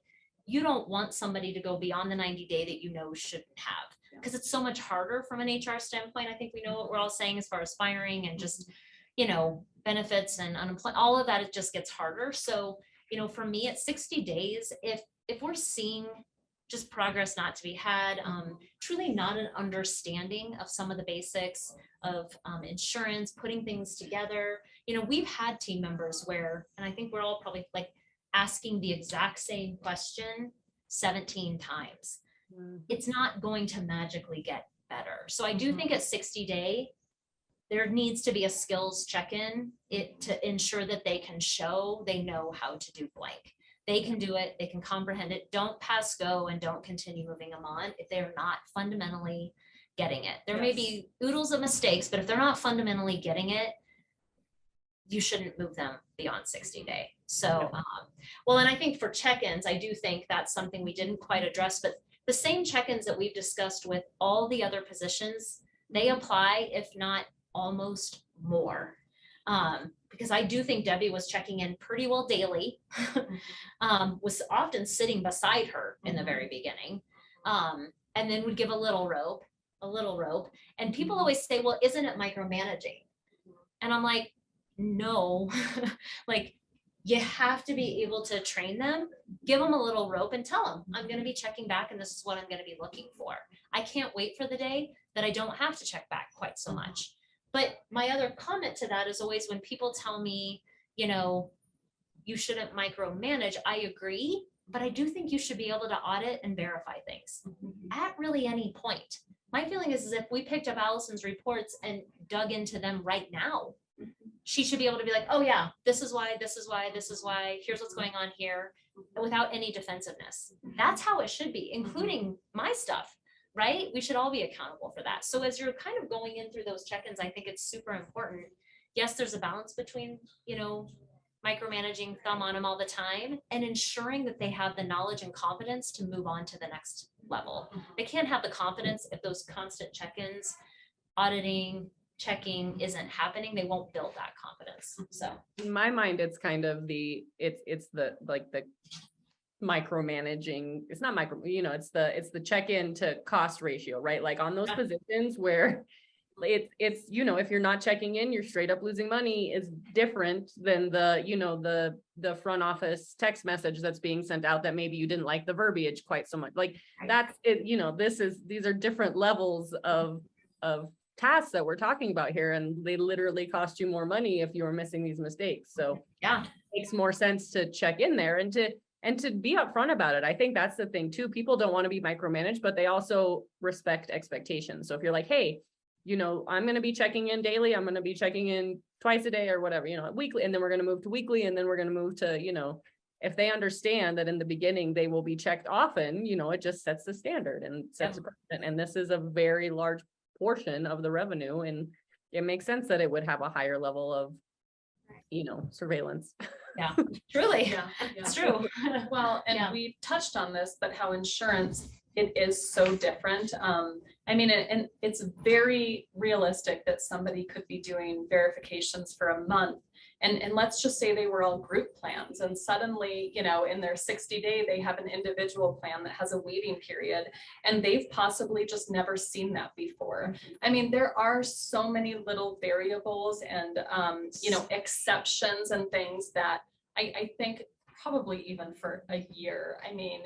you don't want somebody to go beyond the 90-day that shouldn't have. Because it's so much harder from an HR standpoint. I think we know what we're all saying as far as firing and just, benefits and unemployment, all of that, it just gets harder. So, for me at 60 days, if we're seeing just progress not to be had, truly not an understanding of some of the basics of insurance, putting things together. We've had team members where, and I think we're all probably like asking the exact same question 17 times. it's not going to magically get better. So I do think at 60-day, there needs to be a skills check-in to ensure that they can show they know how to do blank. They can do it, they can comprehend it. Don't pass go and don't continue moving them on if they're not fundamentally getting it. There may be oodles of mistakes, but if they're not fundamentally getting it, you shouldn't move them beyond 60-day. So, well, and I think for check-ins, I do think that's something we didn't quite address, but the same check-ins that we've discussed with all the other positions, they apply, if not almost more. Because I do think Debbie was checking in pretty well daily, was often sitting beside her in the very beginning, and then would give a little rope. And people always say, well, isn't it micromanaging? And I'm like, no, like you have to be able to train them, give them a little rope and tell them, I'm going to be checking back and this is what I'm going to be looking for. I can't wait for the day that I don't have to check back quite so much. But my other comment to that is always when people tell me, you know, you shouldn't micromanage, I agree, but I do think you should be able to audit and verify things at really any point. My feeling is if we picked up Allison's reports and dug into them right now, she should be able to be like, oh yeah, this is why, here's what's going on here, without any defensiveness. That's how it should be, including my stuff, right? We should all be accountable for that. So as you're kind of going in through those check-ins, I think it's super important. Yes, there's a balance between, you know, micromanaging, thumb on them all the time, and ensuring that they have the knowledge and confidence to move on to the next level. They can't have the confidence if those constant check-ins, auditing, checking isn't happening. They won't build that confidence. So in my mind, it's kind of it's the micromanaging. It's not micro, you know, it's the check-in to cost ratio, right? Like on those positions where it's, you know, if you're not checking in, you're straight up losing money, is different than the, you know, the front office text message that's being sent out that maybe you didn't like the verbiage quite so much. Like that's it, you know, these are different levels of tasks that we're talking about here, and they literally cost you more money if you were missing these mistakes. So yeah, it makes more sense to check in there and to be upfront about it. I think that's the thing too. People don't want to be micromanaged, but they also respect expectations. So if you're like, hey, you know, I'm going to be checking in daily, I'm going to be checking in twice a day or whatever, you know, weekly, and then we're going to move to weekly, and then we're going to move to, you know, if they understand that in the beginning they will be checked often, you know, it just sets the standard and sets a precedent. And this is a very large portion of the revenue, and it makes sense that it would have a higher level of, you know, surveillance. Yeah, truly. Yeah, it's true. Well, and we touched on this, but how insurance, it is so different. I mean, and it's very realistic that somebody could be doing verifications for a month. And let's just say they were all group plans, and suddenly, you know, in their 60-day, they have an individual plan that has a waiting period, and they've possibly just never seen that before. I mean, there are so many little variables and, you know, exceptions and things that I think probably even for a year. I mean,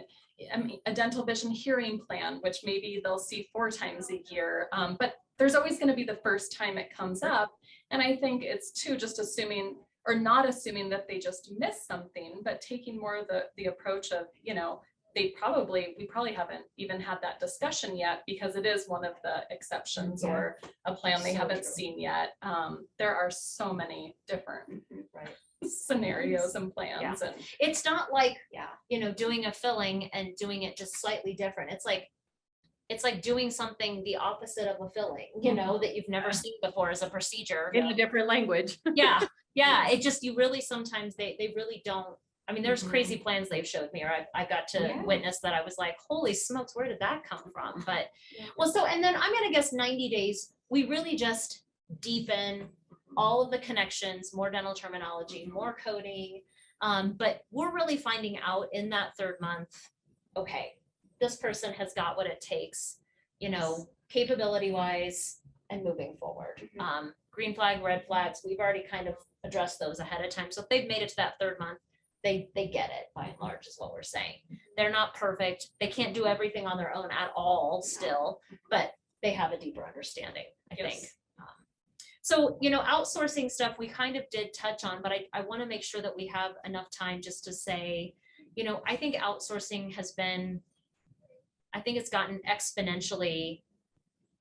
a dental vision hearing plan, which maybe they'll see 4 times a year, but there's always going to be the first time it comes up. And I think it's too just assuming or not assuming that they just missed something, but taking more of the approach of, you know, we probably haven't even had that discussion yet because it is one of the exceptions or a plan they haven't seen yet. There are so many different scenarios and plans. And it's not like, you know, doing a filling and doing it just slightly different. It's like doing something the opposite of a filling, you know, that you've never seen before as a procedure. In a different language. Yeah. It just, you really, sometimes they really don't. I mean, there's crazy plans they've showed me, or I got to witness that. I was like, holy smokes, where did that come from? But well, so, and then I'm going to guess 90 days, we really just deepen all of the connections, more dental terminology, more coding. But we're really finding out in that 3rd month, okay, this person has got what it takes, you know, capability wise and moving forward. Green flag, red flags, we've already kind of addressed those ahead of time. So if they've made it to that 3rd month, they get it by and large is what we're saying. They're not perfect. They can't do everything on their own at all still, but they have a deeper understanding, I think. So, you know, outsourcing stuff we kind of did touch on, but I want to make sure that we have enough time just to say, you know, I think outsourcing has been I think it's gotten exponentially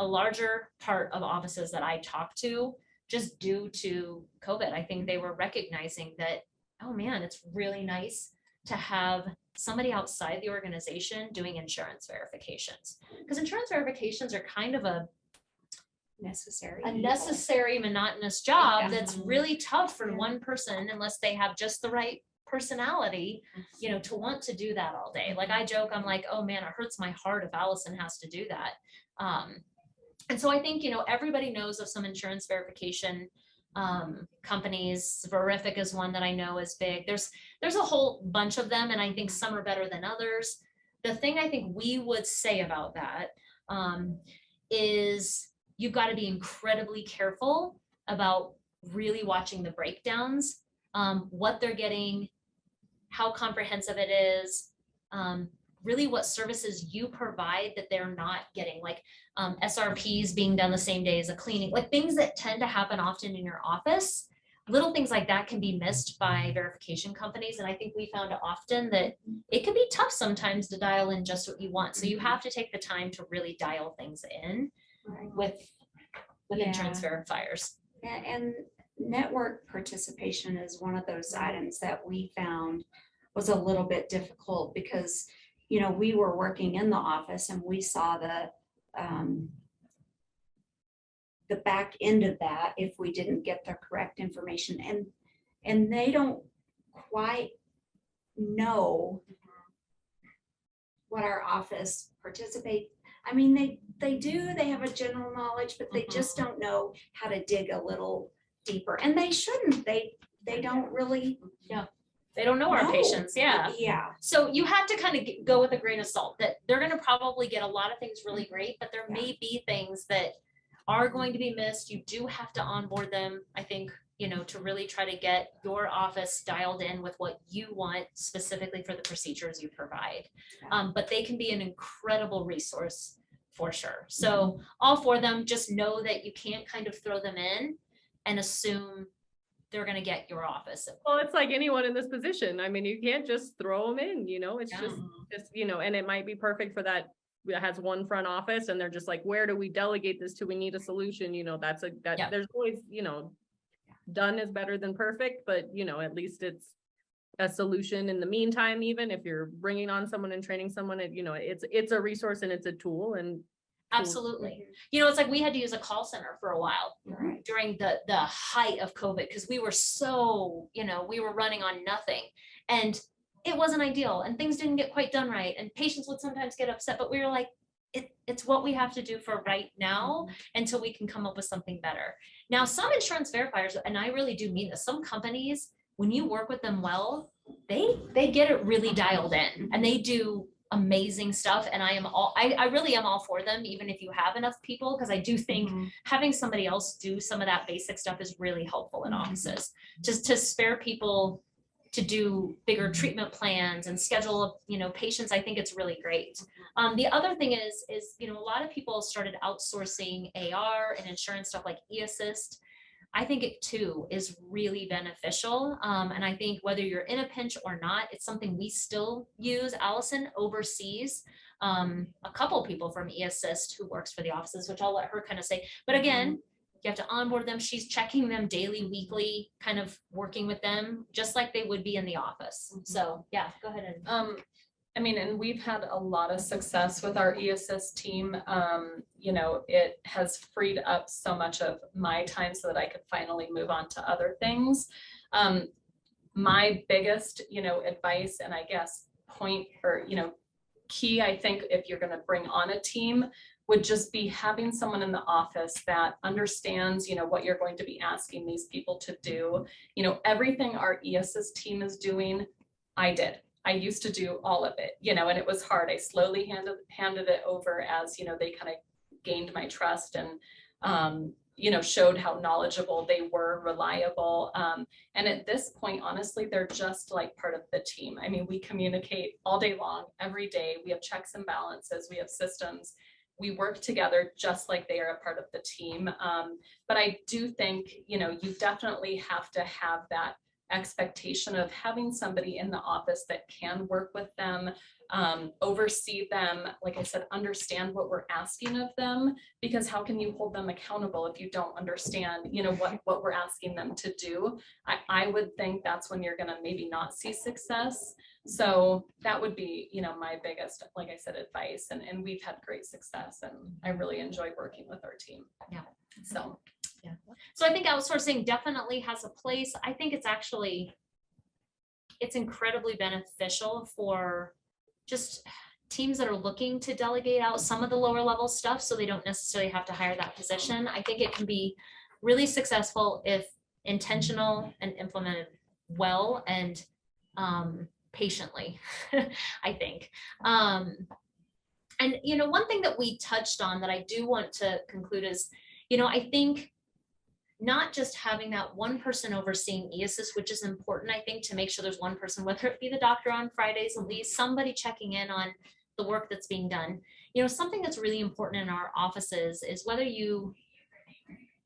a larger part of offices that I talk to just due to COVID. I think they were recognizing that, oh man, it's really nice to have somebody outside the organization doing insurance verifications. Because insurance verifications are kind of a necessary. necessary, monotonous job Yeah. that's really tough for Yeah. one person unless they have just the right personality, you know, to want to do that all day. Like I joke, I'm like, oh man, it hurts my heart if Allison has to do that. And so I think, you know, everybody knows of some insurance verification companies. Verific is one that I know is big. There's a whole bunch of them, and I think some are better than others. The thing I think we would say about that is you've got to be incredibly careful about really watching the breakdowns, what they're getting, how comprehensive it is, really what services you provide that they're not getting, like SRPs being done the same day as a cleaning, like things that tend to happen often in your office. Little things like that can be missed by verification companies. And I think we found often that it can be tough sometimes to dial in just what you want. So you have to take the time to really dial things in with insurance verifiers. And network participation is one of those items that we found was a little bit difficult because, you know, we were working in the office and we saw the back end of that if we didn't get the correct information, and they don't quite know what our office participates. I mean, they do, they have a general knowledge, but they just don't know how to dig a little deeper, and they shouldn't. They don't really. They don't know our No. patients. Yeah. Yeah. So you have to kind of go with a grain of salt that they're going to probably get a lot of things really great, but there may be things that are going to be missed. You do have to onboard them, I think, you know, to really try to get your office dialed in with what you want specifically for the procedures you provide. But they can be an incredible resource for sure. So all for them, just know that you can't kind of throw them in and assume they're going to get your office. Well, it's like anyone in this position. I mean, you can't just throw them in, you know, it's Yeah. just, you know, and it might be perfect for that has one front office and they're just like, where do we delegate this to? We need a solution, you know, there's always, you know, done is better than perfect, but you know, at least it's a solution in the meantime. Even if you're bringing on someone and training someone, you know, it's a resource and it's a tool. And absolutely, you know, it's like we had to use a call center for a while during the height of COVID because we were so, you know, we were running on nothing and it wasn't ideal and things didn't get quite done right and patients would sometimes get upset, but we were like, it's what we have to do for right now until we can come up with something better. Now, some insurance verifiers, and I really do mean this, some companies, when you work with them well, they get it really dialed in and they do amazing stuff. And I really am all for them, even if you have enough people, because I do think having somebody else do some of that basic stuff is really helpful in offices, just to spare people to do bigger treatment plans and schedule, you know, patients. I think it's really great. The other thing is, you know, a lot of people started outsourcing AR and insurance stuff like eAssist. I think it too is really beneficial. And I think whether you're in a pinch or not, it's something we still use. Allison oversees a couple people from eAssist who works for the offices, which I'll let her kind of say. But again, you have to onboard them. She's checking them daily, weekly, kind of working with them just like they would be in the office. So yeah, go ahead. And I mean, and we've had a lot of success with our eAssist team. You know, it has freed up so much of my time so that I could finally move on to other things. My biggest, you know, advice and I guess point or, you know, key, I think, if you're going to bring on a team would just be having someone in the office that understands, you know, what you're going to be asking these people to do. You know, everything our eAssist team is doing, I did. I used to do all of it, you know, and it was hard. I slowly handed it over as, you know, they kind of gained my trust and, you know, showed how knowledgeable they were, reliable. And at this point, honestly, they're just like part of the team. I mean, we communicate all day long, every day. We have checks and balances, we have systems. We work together just like they are a part of the team. But I do think, you know, you definitely have to have that expectation of having somebody in the office that can work with them, oversee them, like I said, understand what we're asking of them, because how can you hold them accountable if you don't understand, you know, what we're asking them to do? I would think that's when you're gonna maybe not see success. So that would be, you know, my biggest, like I said, advice, and we've had great success, and I really enjoy working with our team. Yeah. So. Yeah. So I think outsourcing definitely has a place. I think it's incredibly beneficial for just teams that are looking to delegate out some of the lower level stuff so they don't necessarily have to hire that position. I think it can be really successful if intentional and implemented well and patiently, I think. And, you know, one thing that we touched on that I do want to conclude is, you know, I think not just having that one person overseeing e-assist, which is important, I think, to make sure there's one person, whether it be the doctor on Fridays, at least somebody checking in on the work that's being done. You know, something that's really important in our offices is whether you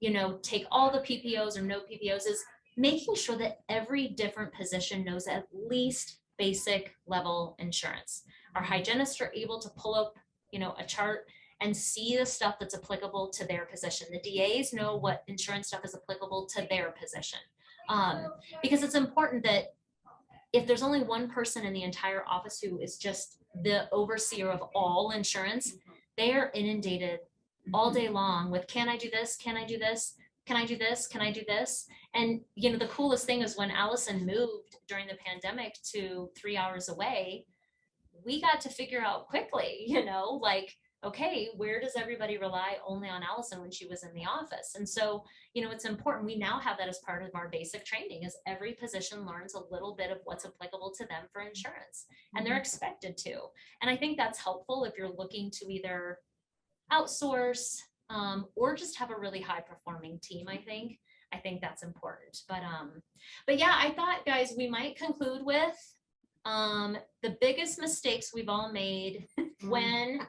know, take all the PPOs or no PPOs, is making sure that every different position knows at least basic level insurance. Our hygienists are able to pull up, you know, a chart and see the stuff that's applicable to their position. The DAs know what insurance stuff is applicable to their position. Because it's important that if there's only one person in the entire office who is just the overseer of all insurance, they are inundated all day long with, can I do this? Can I do this? Can I do this? Can I do this? And, you know, the coolest thing is when Allison moved during the pandemic to 3 hours away, we got to figure out quickly, you know, like, okay, where does everybody rely only on Allison when she was in the office? And so, you know, it's important. We now have that as part of our basic training, is every position learns a little bit of what's applicable to them for insurance, and they're expected to. And I think that's helpful if you're looking to either outsource or just have a really high performing team. I think that's important. But yeah, I thought, guys, we might conclude with the biggest mistakes we've all made when,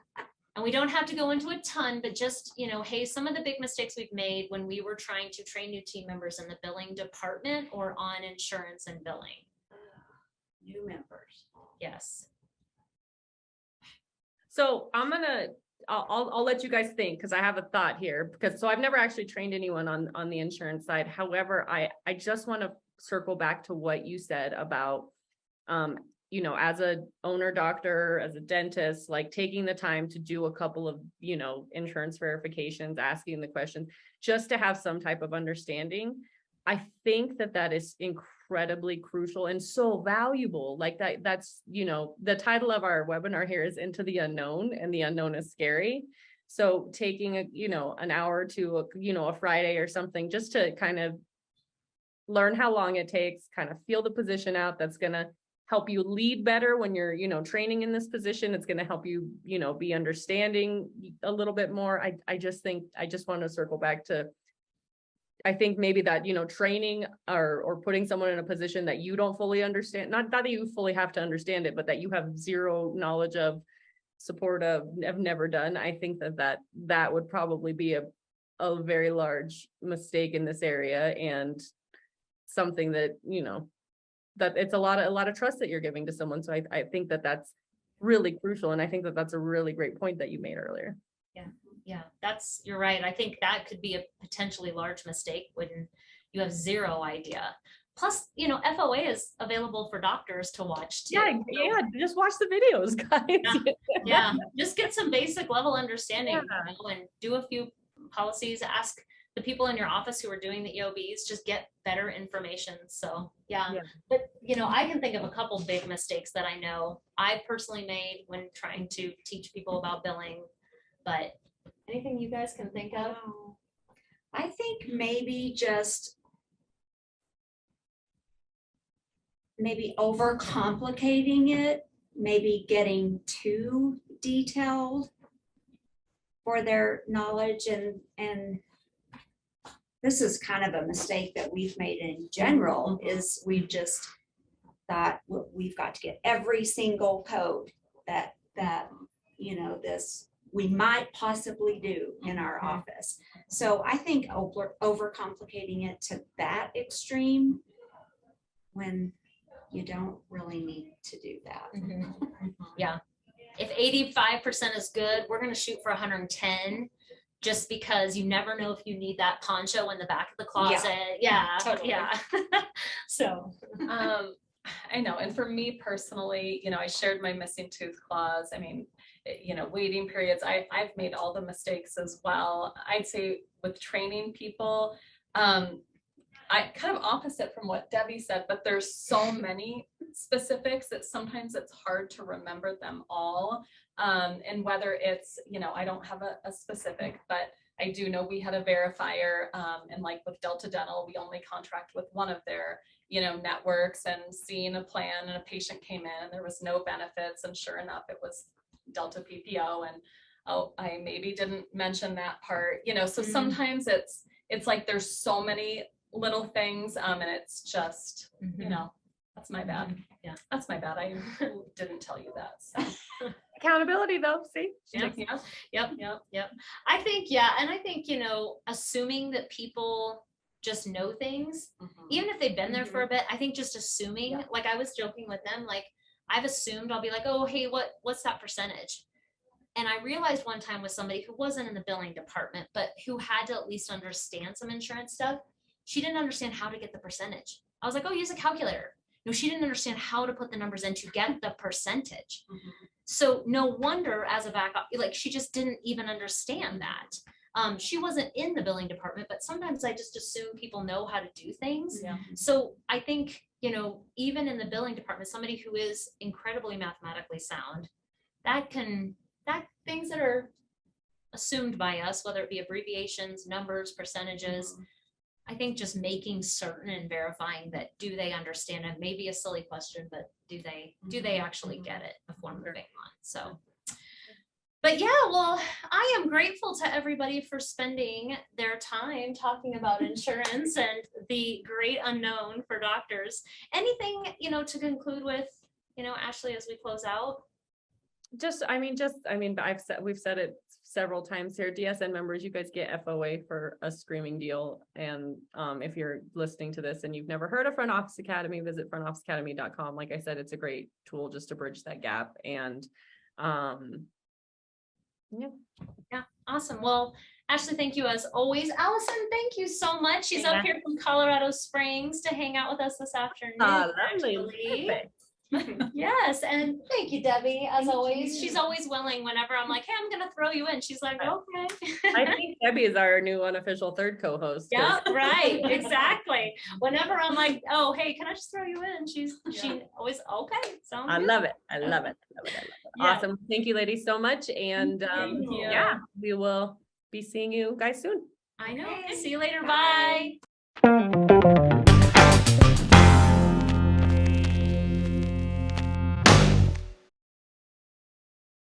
and we don't have to go into a ton, but just, you know, hey, some of the big mistakes we've made when we were trying to train new team members in the billing department or on insurance and billing. New members. Yes. So I'll let you guys think, because I have a thought here, because so I've never actually trained anyone on the insurance side. However, I just want to circle back to what you said about you know, as a owner doctor, as a dentist, like taking the time to do a couple of, you know, insurance verifications, asking the questions, just to have some type of understanding. I think that is incredibly crucial and so valuable. Like that's, you know, the title of our webinar here is Into the Unknown, and the unknown is scary. So taking you know, an hour to, you know, a Friday or something, just to kind of learn how long it takes, kind of feel the position out. That's going to help you lead better when you're, you know, training in this position. It's going to help you, you know, be understanding a little bit more. I just want to circle back to, I think maybe that, you know, training or putting someone in a position that you don't fully understand, not that you fully have to understand it, but that you have zero knowledge of, support of, have never done. I think that would probably be a very large mistake in this area, and something that, you know, that it's a lot of trust that you're giving to someone. So I think that's really crucial. And I think that's a really great point that you made earlier. Yeah, you're right. I think that could be a potentially large mistake when you have zero idea. Plus, you know, FOA is available for doctors to watch too. Yeah, just watch the videos, guys. Yeah, just get some basic level understanding, you know, and do a few policies, ask the people in your office who are doing the EOBs, just get better information. So yeah. But you know, I can think of a couple big mistakes that I know I personally made when trying to teach people about billing. But anything you guys can think of? I think maybe just overcomplicating it, maybe getting too detailed for their knowledge, and this is kind of a mistake that we've made in general, is we've just thought, well, we've got to get every single code that you know, this we might possibly do in our office. So I think overcomplicating it to that extreme when you don't really need to do that. Yeah. If 85% is good, we're going to shoot for 110 just because you never know if you need that poncho in the back of the closet. Yeah. Totally. Yeah. So, I know. And for me personally, you know, I shared my missing tooth clause. I mean, you know, waiting periods, I've made all the mistakes as well. I'd say with training people, I kind of opposite from what Debbie said, but there's so many specifics that sometimes it's hard to remember them all. And whether it's, you know, I don't have a specific, but I do know we had a verifier, and like with Delta Dental, we only contract with one of their, you know, networks, and seeing a plan and a patient came in and there was no benefits, and sure enough, it was Delta PPO. And oh, I maybe didn't mention that part, you know, so sometimes it's like there's so many little things, and it's just, you know, that's my bad. Yeah. That's my bad. I didn't tell you that. So. Accountability though, see? Yep. I think, and I think, you know, assuming that people just know things, even if they've been there for a bit, I think just assuming, like I was joking with them, like I've assumed I'll be like, oh, hey, what's that percentage? And I realized one time with somebody who wasn't in the billing department, but who had to at least understand some insurance stuff, she didn't understand how to get the percentage. I was like, oh, use a calculator. No, she didn't understand how to put the numbers in to get the percentage. So no wonder as a backup, like she just didn't even understand that. She wasn't in the billing department, but sometimes I just assume people know how to do things. Yeah. So I think, you know, even in the billing department, somebody who is incredibly mathematically sound, that things that are assumed by us, whether it be abbreviations, numbers, percentages, I think just making certain and verifying that do they understand it, maybe a silly question, but do they actually get it before moving on? So, but yeah, well, I am grateful to everybody for spending their time talking about insurance and the great unknown for doctors. Anything, you know, to conclude with, you know, Ashley, as we close out? We've said it several times here. DSN members, you guys get FOA for a screaming deal. And if you're listening to this and you've never heard of Front Office Academy, visit frontofficeacademy.com. Like I said, it's a great tool just to bridge that gap. And yeah, awesome. Well, Ashley, thank you as always. Allison, thank you so much. She's up here from Colorado Springs to hang out with us this afternoon. Lovely. Yes, and thank you, Debbie, as always. She's always willing whenever I'm like, hey, I'm gonna throw you in. She's like, okay. I think Debbie is our new unofficial third co-host. Yeah, right, exactly. Whenever I'm like, oh, hey, can I just throw you in? She always, okay, sounds I good. love it. Awesome. Thank you, ladies, so much. And yeah, we will be seeing you guys soon. I know. See you later. Bye.